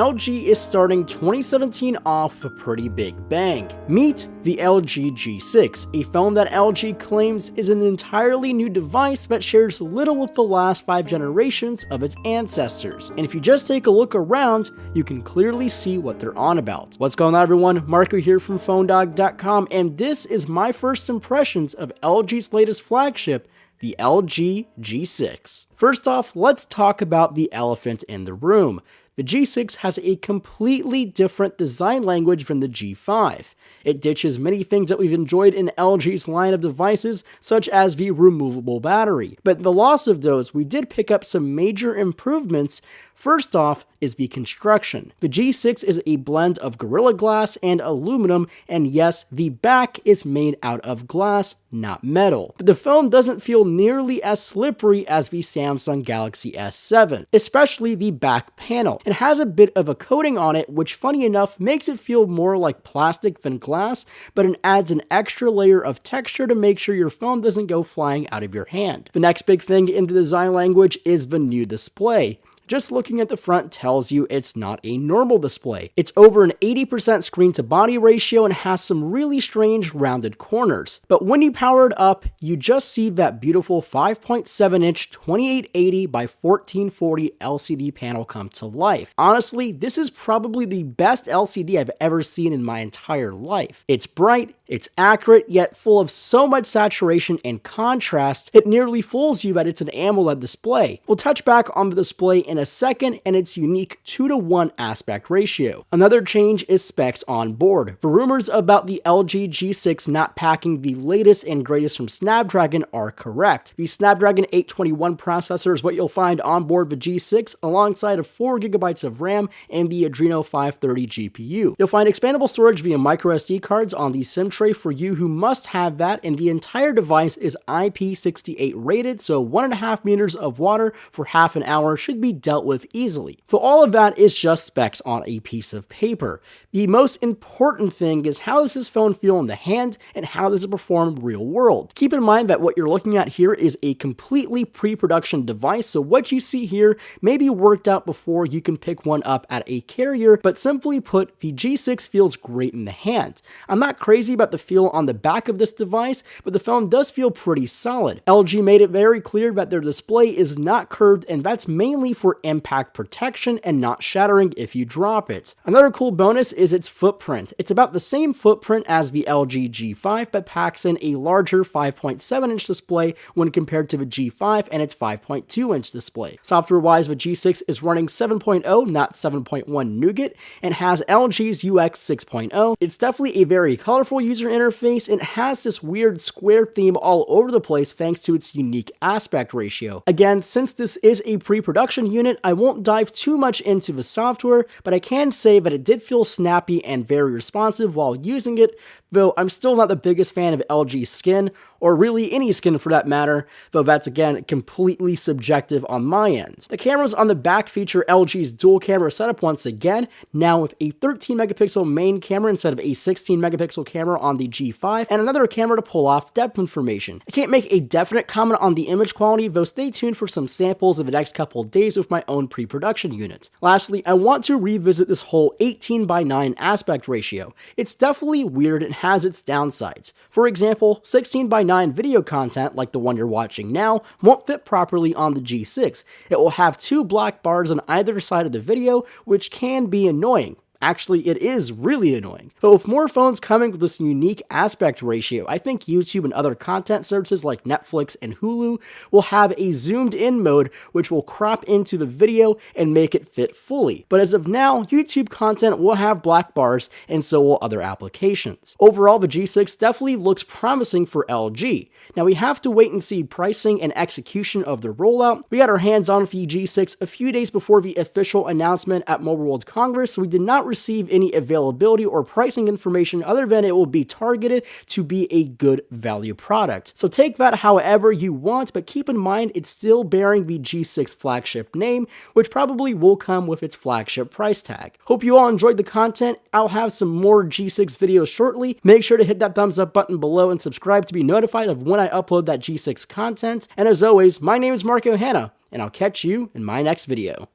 LG is starting 2017 off with a pretty big bang. Meet the LG G6, a phone that LG claims is an entirely new device that shares little with the last 5 generations of its ancestors. And if you just take a look around, you can clearly see what they're on about. What's going on, everyone? Marco here from PhoneDog.com, and this is my first impressions of LG's latest flagship, the LG G6. First off, let's talk about the elephant in the room. The G6 has a completely different design language from the G5. It ditches many things that we've enjoyed in LG's line of devices, such as the removable battery. But the loss of those, we did pick up some major improvements. First off is the construction. The G6 is a blend of Gorilla Glass and aluminum, and yes, the back is made out of glass, not metal. But the phone doesn't feel nearly as slippery as the Samsung Galaxy S7, especially the back panel. It has a bit of a coating on it, which funny enough makes it feel more like plastic than glass, but it adds an extra layer of texture to make sure your phone doesn't go flying out of your hand. The next big thing in the design language is the new display. Just looking at the front tells you it's not a normal display. It's over an 80% screen to body ratio and has some really strange rounded corners. But when you power it up, you just see that beautiful 5.7-inch 2880 by 1440 LCD panel come to life. Honestly, this is probably the best LCD I've ever seen in my entire life. It's bright, it's accurate, yet full of so much saturation and contrast, it nearly fools you that it's an AMOLED display. We'll touch back on the display in a second and its unique 2:1 aspect ratio. Another change is specs on board. The rumors about the LG G6 not packing the latest and greatest from Snapdragon are correct. The Snapdragon 821 processor is what you'll find on board the G6 alongside of 4GB of RAM and the Adreno 530 GPU. You'll find expandable storage via microSD cards on the SIM tray for you who must have that, and the entire device is IP68 rated, so 1.5 meters of water for half an hour should be dealt with easily. So all of that is just specs on a piece of paper. The most important thing is how does this phone feel in the hand and how does it perform real world. Keep in mind that what you're looking at here is a completely pre-production device, so what you see here may be worked out before you can pick one up at a carrier, but simply put, the G6 feels great in the hand. I'm not crazy about the feel on the back of this device, but the phone does feel pretty solid. LG made it very clear that their display is not curved, and that's mainly for impact protection and not shattering if you drop it. Another cool bonus is its footprint. It's about the same footprint as the LG G5, but packs in a larger 5.7-inch display when compared to the G5 and its 5.2-inch display. Software-wise, the G6 is running 7.0, not 7.1 Nougat, and has LG's UX 6.0. It's definitely a very colorful user interface, and it has this weird square theme all over the place thanks to its unique aspect ratio. Again, since this is a pre-production unit, I won't dive too much into the software, but I can say that it did feel snappy and very responsive while using it, though I'm still not the biggest fan of LG skin, or really any skin for that matter, though that's again completely subjective on my end. The cameras on the back feature LG's dual camera setup once again, now with a 13 megapixel main camera instead of a 16 megapixel camera on the G5, and another camera to pull off depth information. I can't make a definite comment on the image quality, though stay tuned for some samples in the next couple of days with my own pre-production unit. Lastly, I want to revisit this whole 18:9 aspect ratio. It's definitely weird and has its downsides. For example, 16:9 video content, like the one you're watching now, won't fit properly on the G6. It will have 2 black bars on either side of the video, which can be annoying. Actually, it is really annoying. But with more phones coming with this unique aspect ratio, I think YouTube and other content services like Netflix and Hulu will have a zoomed in mode which will crop into the video and make it fit fully. But as of now, YouTube content will have black bars and so will other applications. Overall, the G6 definitely looks promising for LG. Now we have to wait and see pricing and execution of the rollout. We got our hands on the G6 a few days before the official announcement at Mobile World Congress, so we did not receive any availability or pricing information other than it will be targeted to be a good value product. So take that however you want, but keep in mind it's still bearing the G6 flagship name, which probably will come with its flagship price tag. Hope you all enjoyed the content. I'll have some more G6 videos shortly. Make sure to hit that thumbs up button below and subscribe to be notified of when I upload that G6 content. And as always, my name is Marco Hanna, and I'll catch you in my next video.